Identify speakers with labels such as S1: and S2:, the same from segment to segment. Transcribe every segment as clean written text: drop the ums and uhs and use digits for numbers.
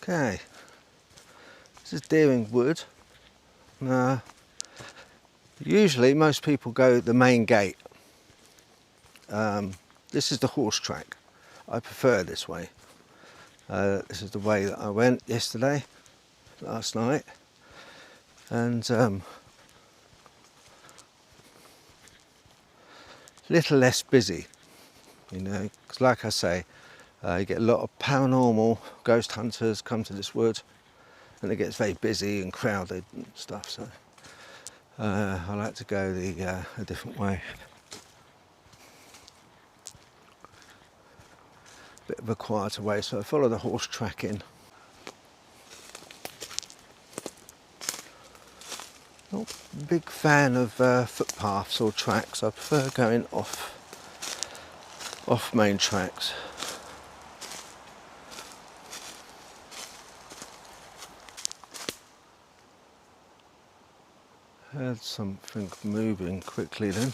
S1: Okay, this is Deering Wood. Usually most people go the main gate. This is the horse track. I prefer this way. This is the way that I went yesterday, last night, and little less busy, you know, because like I say, you get a lot of paranormal ghost hunters come to this wood, and it gets very busy and crowded and stuff, so I like to go a different way. Bit of a quieter way, so I follow the horse track in. Not a big fan of footpaths or tracks. I prefer going off main tracks. Heard something moving quickly then.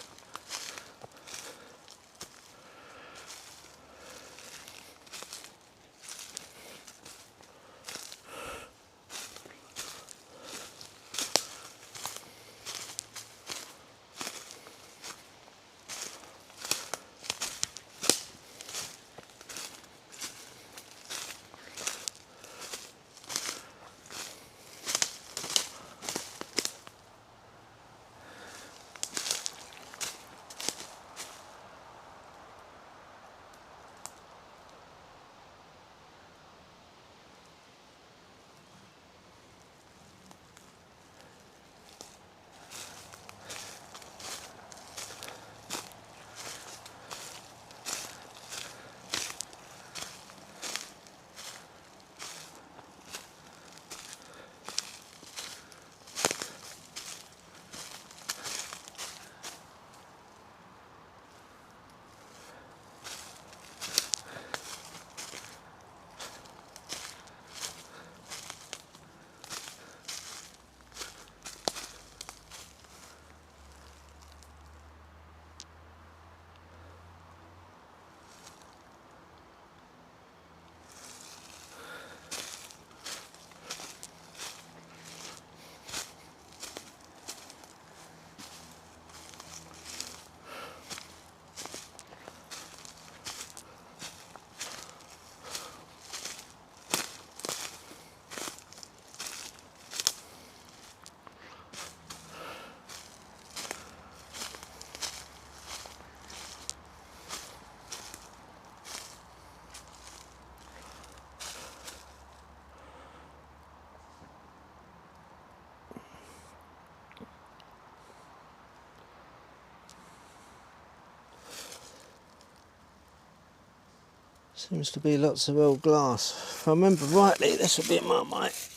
S1: Seems to be lots of old glass. If I remember rightly, this will be a Marmite.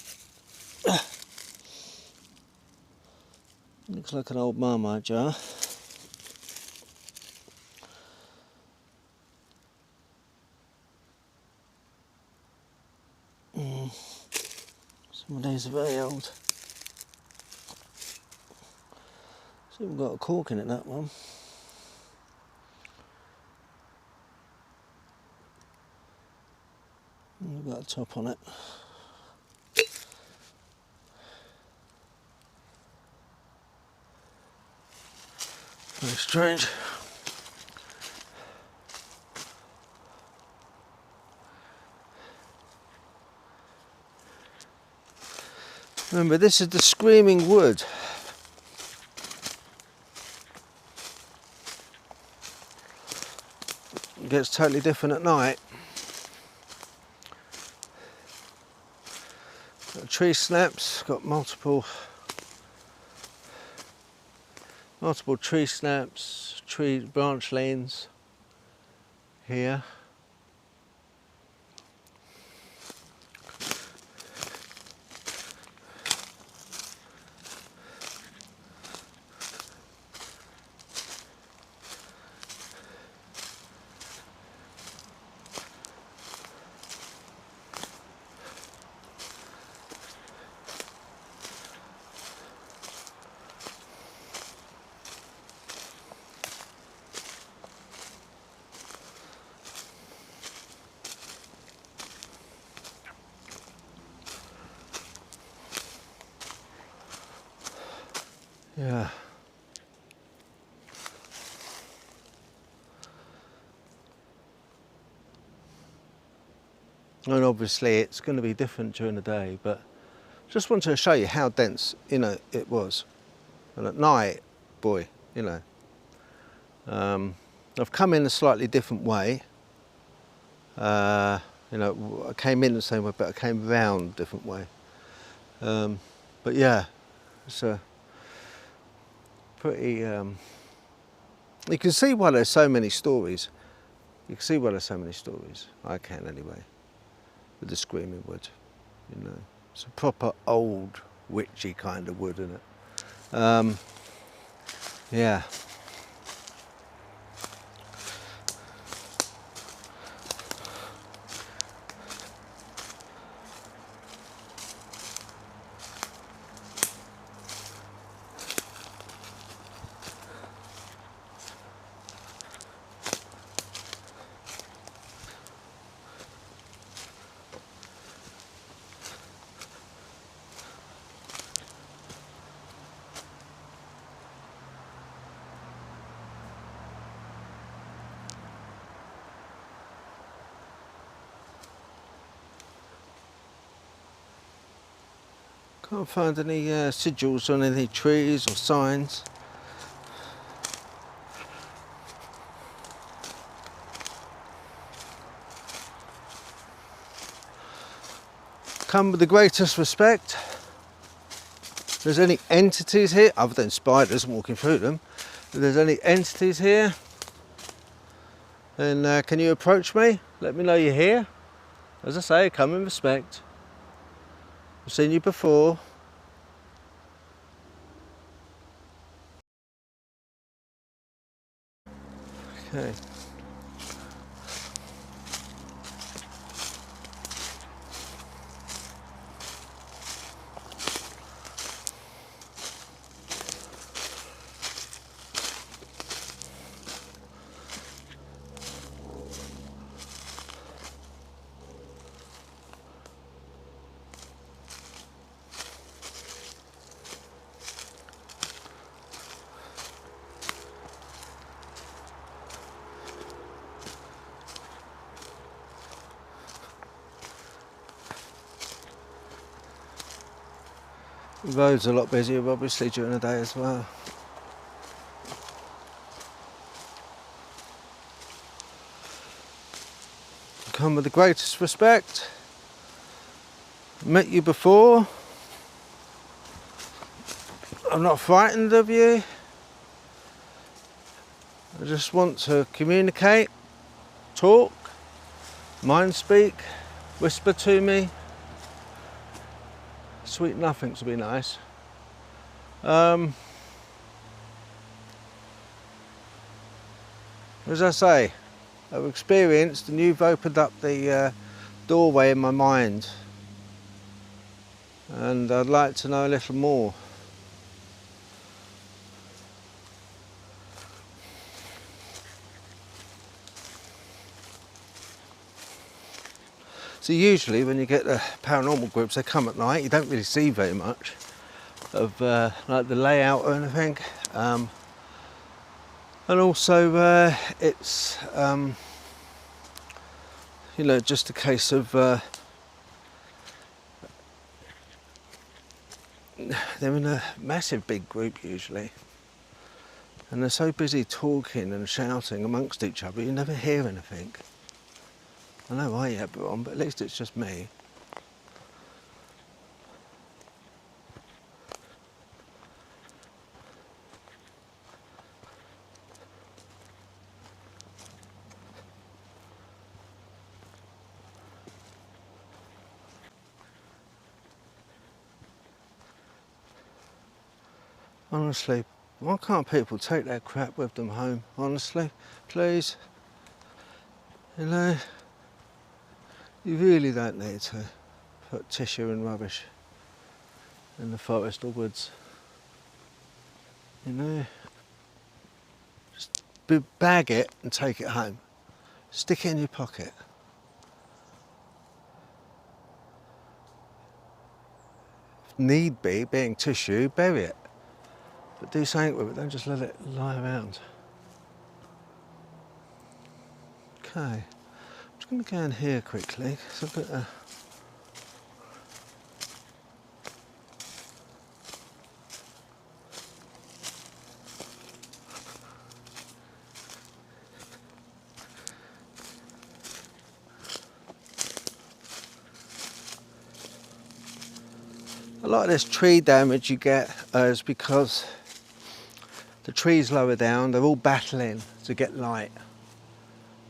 S1: Looks like an old Marmite jar. Some of these are very old. It's even got a cork in it, that one. We've got a top on it. Very strange. Remember, this is the screaming wood. It gets totally different at night. Got tree snaps, got multiple tree snaps, tree branch lanes here. Yeah. And obviously it's going to be different during the day, but just wanted to show you how dense, it was. And at night, boy, I've come in a slightly different way. I came in the same way, but I came round a different way. But yeah, it's a pretty, you can see why there's so many stories. You can see why there's so many stories. I can anyway, with the screaming wood, It's a proper old, witchy kind of wood, isn't it? Yeah. Can't find any sigils on any trees or signs. Come with the greatest respect. If there's any entities here, other than spiders walking through them, if there's any entities here, then can you approach me? Let me know you're here. As I say, come in respect. I've seen you before. Okay. The road's a lot busier, obviously, during the day as well. Come with the greatest respect. Met you before. I'm not frightened of you. I just want to communicate, talk, mind speak, whisper to me. Sweet nothings would be nice. As I say, I've experienced and you've opened up the doorway in my mind. and I'd like to know a little more. So usually when you get the paranormal groups, they come at night. You don't really see very much of like the layout or anything, and also it's you know, just a case of they're in a massive big group usually, and they're so busy talking and shouting amongst each other you never hear anything. I know I have it on, but at least it's just me. Honestly, why can't people take their crap with them home? Honestly, please. You know, you really don't need to put tissue and rubbish in the forest or woods. You know, just bag it and take it home. Stick it in your pocket. If need be, being tissue, bury it. But do something with it, don't just let it lie around. Okay, I'm just going to go in here quickly, because I've got a lot of this tree damage you get is because the trees lower down, they're all battling to get light.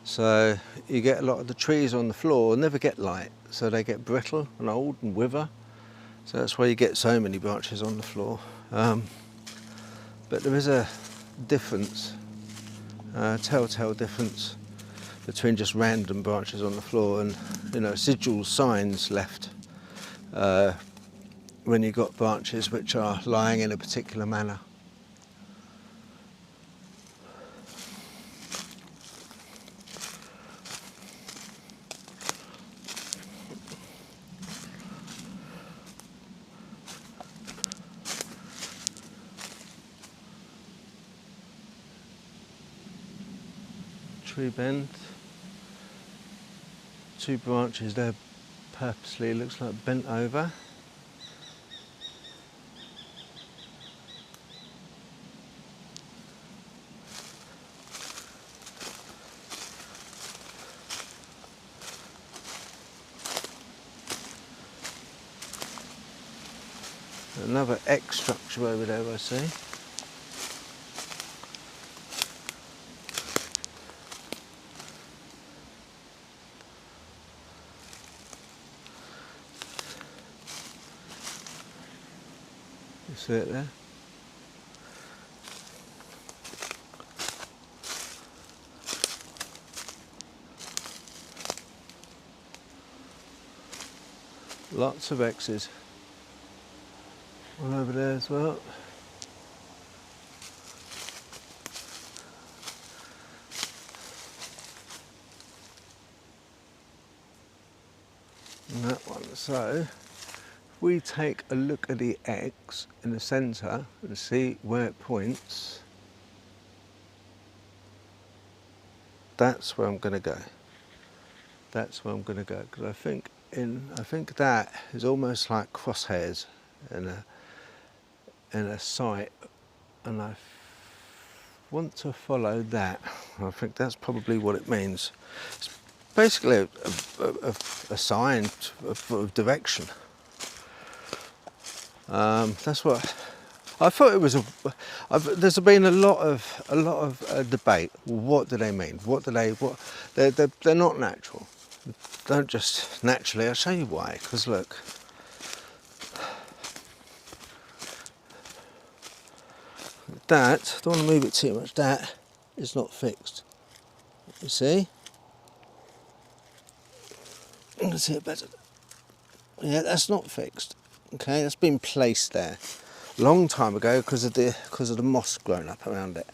S1: So you get a lot of the trees on the floor never get light, so they get brittle and old and wither. So that's why you get so many branches on the floor. But there is a difference, a telltale difference between just random branches on the floor and, you know, sigil signs left when you've got branches which are lying in a particular manner. Tree bend, two branches there purposely, looks like bent over. Another X structure over there I see. You see it there? Lots of X's. One over there as well. And that one. So if we take a look at the X in the centre and see where it points, that's where I'm going to go. That's where I'm going to go, because I think that is almost like crosshairs in a sight, and I want to follow that. I think that's probably what it means. It's basically a sign of direction. That's what I thought it was. There's been a lot of debate. What do they mean? What do they? What they're not natural. Don't just naturally. I'll show you why. Because look. That, don't want to move it too much, that is not fixed. You see? You can see it better. Yeah, that's not fixed. Okay, that's been placed there a long time ago because of the moss growing up around it.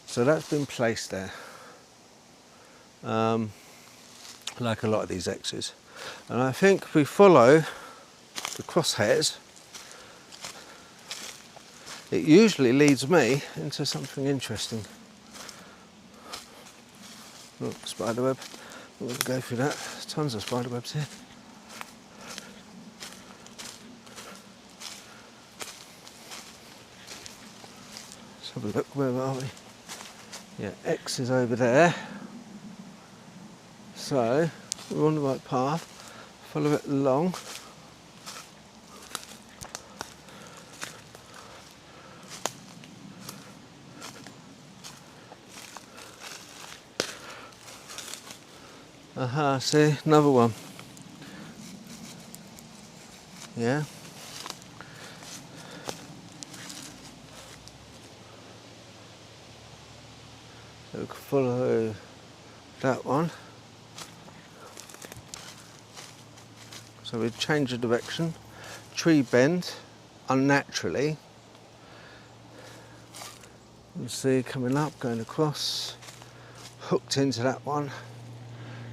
S1: So that's been placed there, like a lot of these X's. And I think if we follow the crosshairs, it usually leads me into something interesting. Look, spiderweb. I'm going to go through that. There's tons of spiderwebs here. Let's have a look. Where are we? Yeah, X is over there. So we're on the right path. Follow it along. Aha, see, another one. Yeah. So we can follow that one. So we change the direction. Tree bend unnaturally. You see coming up, going across, hooked into that one.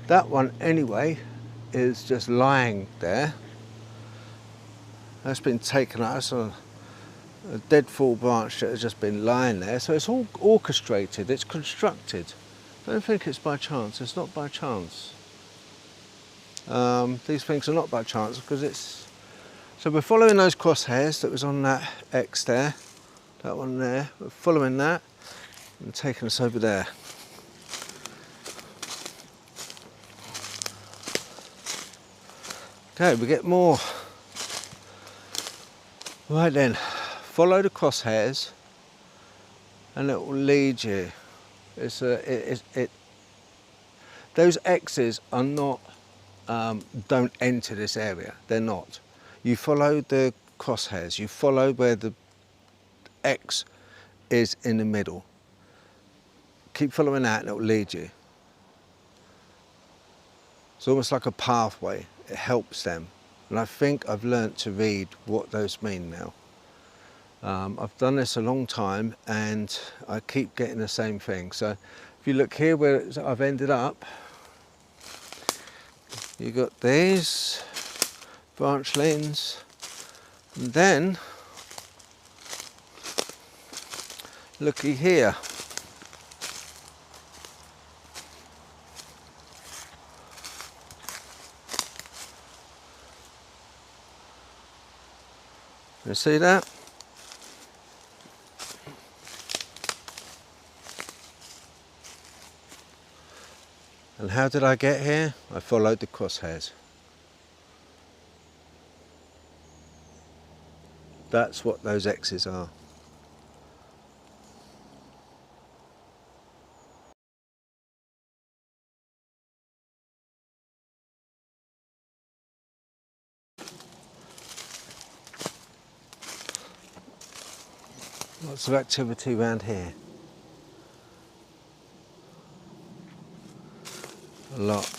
S1: That one anyway is just lying there. That's been taken out. That's a dead fall branch that has just been lying there. So it's all orchestrated, it's constructed. I don't think it's by chance, it's not by chance. These things are not by chance because it's... So we're following those crosshairs that was on that X there, that one there. We're following that and taking us over there. Okay, we get more. Right then, follow the crosshairs and it will lead you. Those X's are not, don't enter this area, they're not. You follow the crosshairs, you follow where the X is in the middle. Keep following that and it will lead you. It's almost like a pathway, it helps them. And I think I've learnt to read what those mean now. I've done this a long time and I keep getting the same thing. So if you look here where I've ended up, you've got these branch lanes, and then looky here. You see that? And how did I get here? I followed the crosshairs. That's what those X's are. Lots of activity around here. A lot.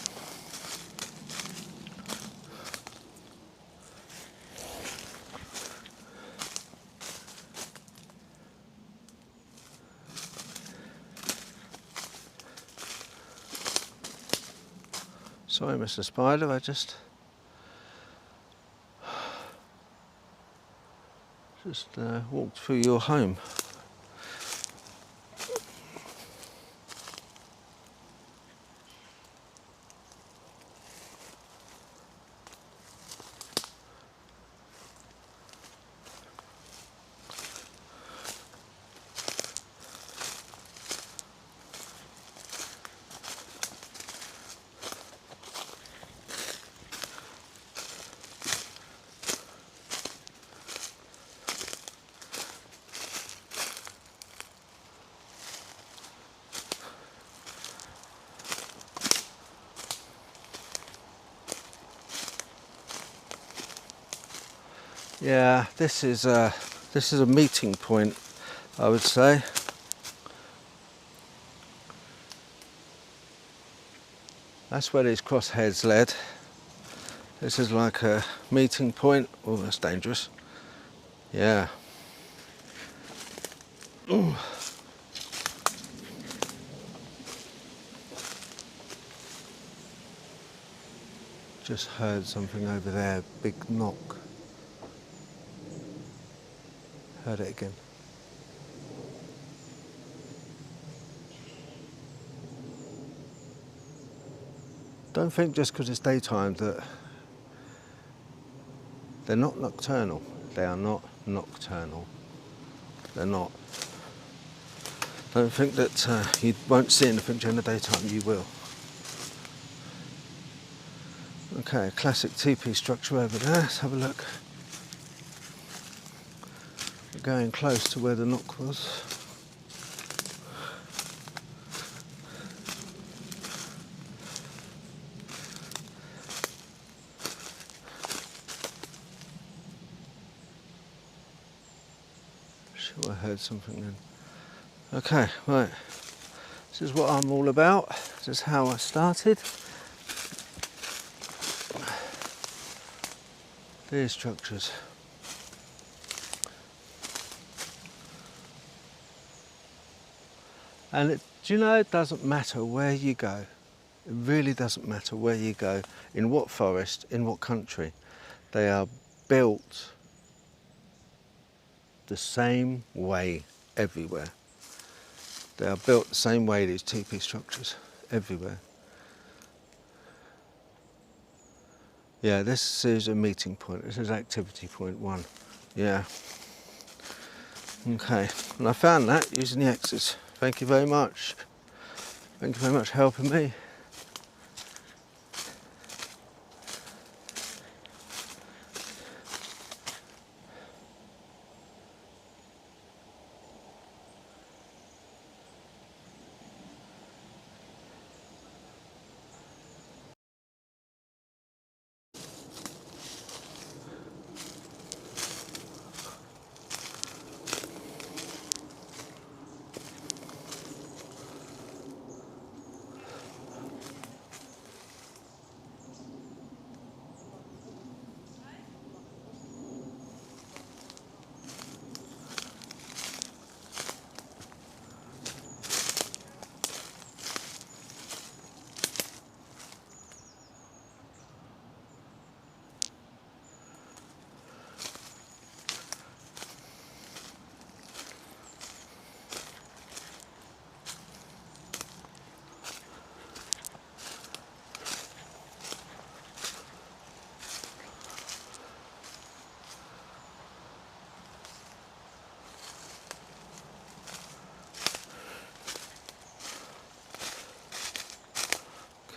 S1: Sorry, Mr. Spider, I just walked through your home. Yeah, this is a meeting point, I would say. That's where these crosshairs led. This is like a meeting point. Oh, that's dangerous. Yeah. Ooh. Just heard something over there, big knock. Heard it again. Don't think just because it's daytime that they're not nocturnal. They are not nocturnal. They're not. Don't think that you won't see anything during the daytime. You will. Okay, classic teepee structure over there. Let's have a look. We're going close to where the knock was. Sure, I heard something then. Okay, right. This is what I'm all about. This is how I started. These structures. And do you know, it doesn't matter where you go. It really doesn't matter where you go, in what forest, in what country. They are built the same way everywhere. They are built the same way, these teepee structures, everywhere. Yeah, this is a meeting point. This is activity point 1. Yeah. Okay, and I found that using the axes. Thank you very much. Thank you very much for helping me.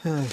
S1: Okay.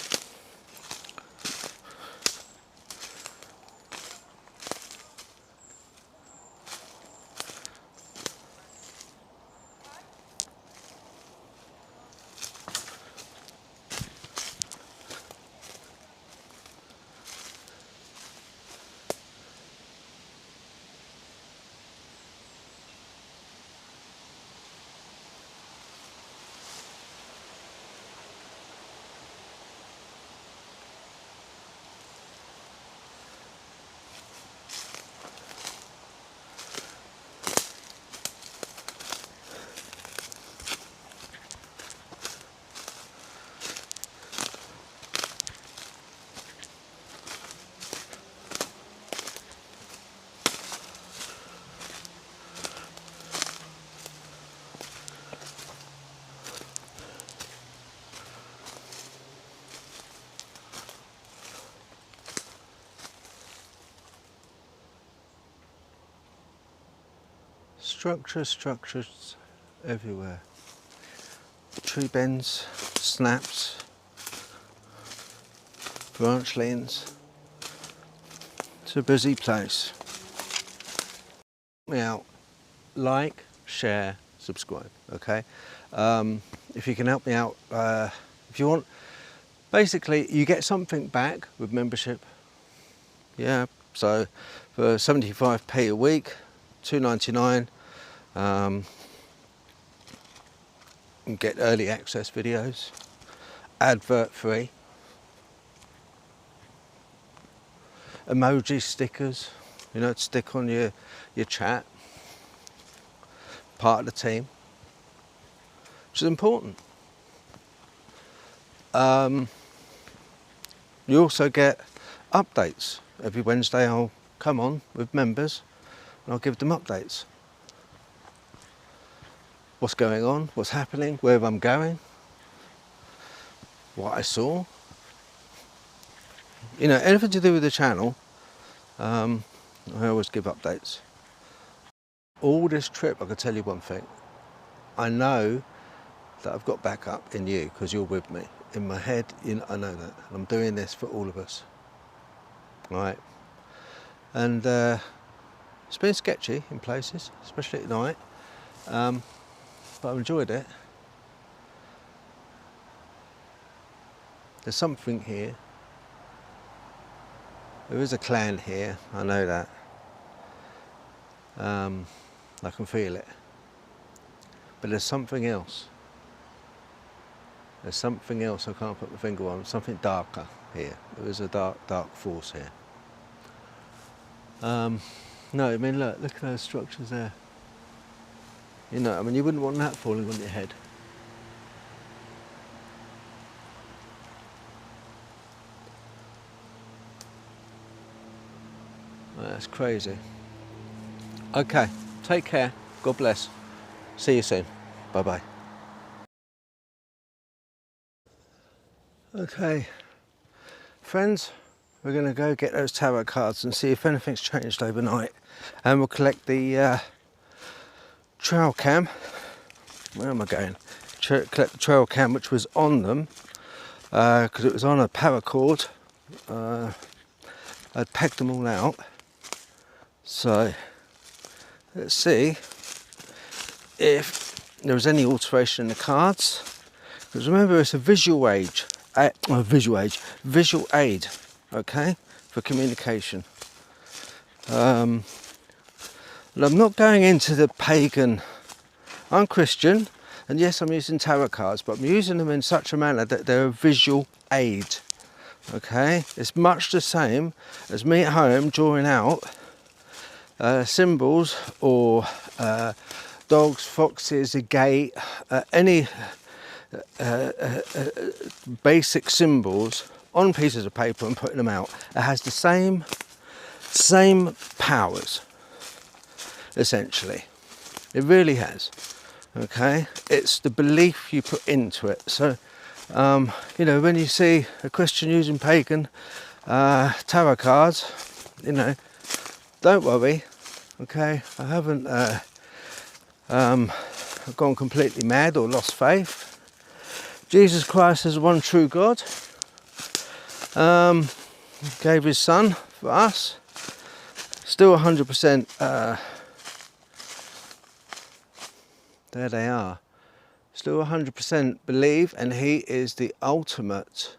S1: Structures everywhere. Tree bends, snaps, branch leans. It's a busy place. Help me out. Like, share, subscribe. Okay. If you can help me out, if you want, basically you get something back with membership. Yeah. So for 75p a week, $2.99. You get early access videos, advert free. emoji stickers, you know, to stick on your chat, part of the team, which is important. You also get updates. Every Wednesday I'll come on with members and I'll give them updates. What's going on, what's happening, where I'm going, what I saw. You know, anything to do with the channel, I always give updates. All this trip, I can tell you one thing. I know that I've got backup in you because you're with me. In my head, you know, I know that. And I'm doing this for all of us. Right? And it's been sketchy in places, especially at night. But I've enjoyed it. There's something here. There is a clan here, I know that. I can feel it. But there's something else. There's something else I can't put my finger on. Something darker here. There is a dark force here. No, I mean, look at those structures there. You know, I mean, you wouldn't want that falling on your head. That's crazy. Okay, take care. God bless. See you soon. Bye-bye. Okay, friends, we're going to go get those tarot cards and see if anything's changed overnight. And we'll collect the trail cam. Where am I going? Collect the trail cam which was on them because it was on a paracord. I'd pegged them all out. So let's see if there was any alteration in the cards. Because remember, it's a visual aid, okay, for communication. And I'm not going into the pagan. I'm Christian, and yes, I'm using tarot cards, but I'm using them in such a manner that they're a visual aid. Okay, it's much the same as me at home drawing out symbols or dogs, foxes, a gate, any basic symbols on pieces of paper and putting them out. It has the same powers, essentially. It really has. Okay, it's the belief you put into it. So, you know, when you see a Christian using pagan tarot cards, you know, don't worry. Okay, I haven't gone completely mad or lost faith. Jesus Christ is the one true God. Gave his son for us. Still 100%. There they are. Still 100% believe, and he is the ultimate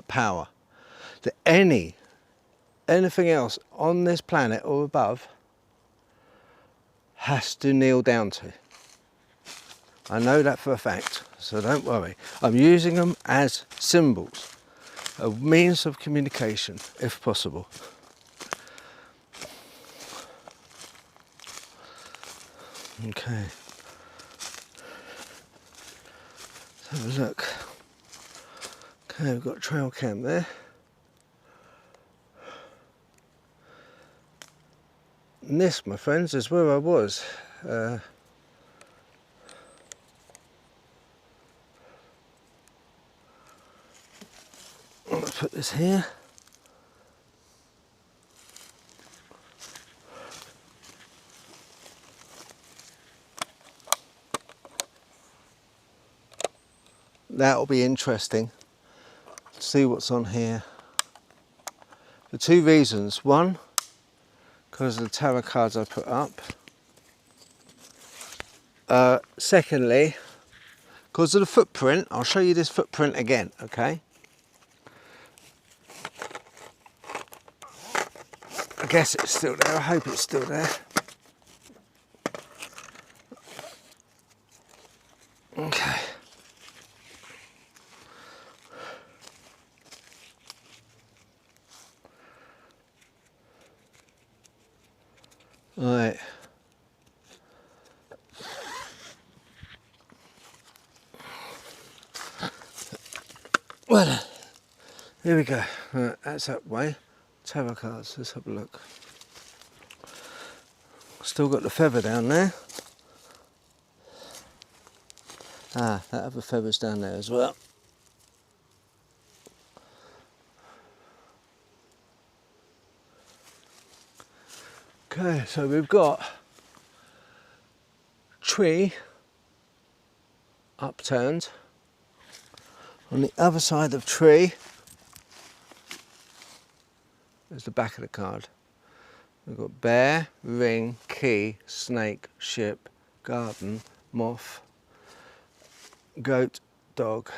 S1: power that anything else on this planet or above has to kneel down to. I know that for a fact, so don't worry. I'm using them as symbols, a means of communication, if possible. Okay. Let's have a look. Okay, we've got trail cam there. And this, my friends, is where I was. Let's put this here. That'll be interesting to see what's on here. For two reasons. One, because of the tarot cards I put up. Secondly, because of the footprint. I'll show you this footprint again, okay? I guess it's still there. I hope it's still there. Okay. Right. Well, here we go. Right, that's that way. Tarot cards, let's have a look. Still got the feather down there. Ah, that other feather's down there as well. Okay, so we've got tree upturned. On the other side of tree is the back of the card. We've got bear, ring, key, snake, ship, garden, moth, goat, dog,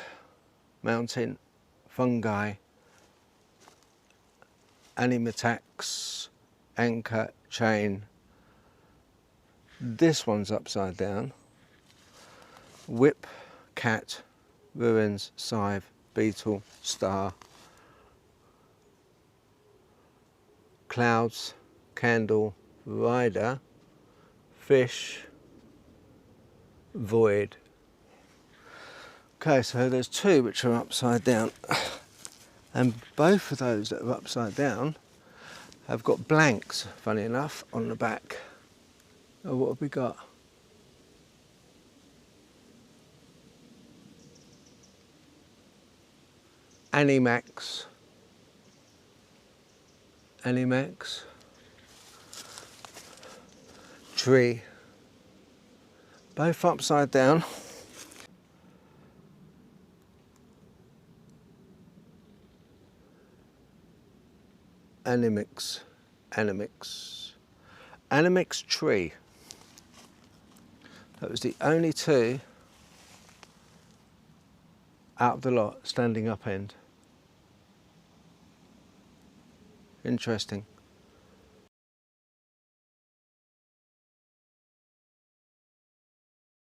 S1: mountain, fungi, animatax, anchor, chain. This one's upside down. Whip, cat, ruins, scythe, beetle, star, clouds, candle, rider, fish, void. Okay, so there's two which are upside down, and both of those that are upside down have got blanks, funny enough, on the back. Oh, what have we got? Animax, tree, both upside down. Animix tree. That was the only two out of the lot standing up end. Interesting.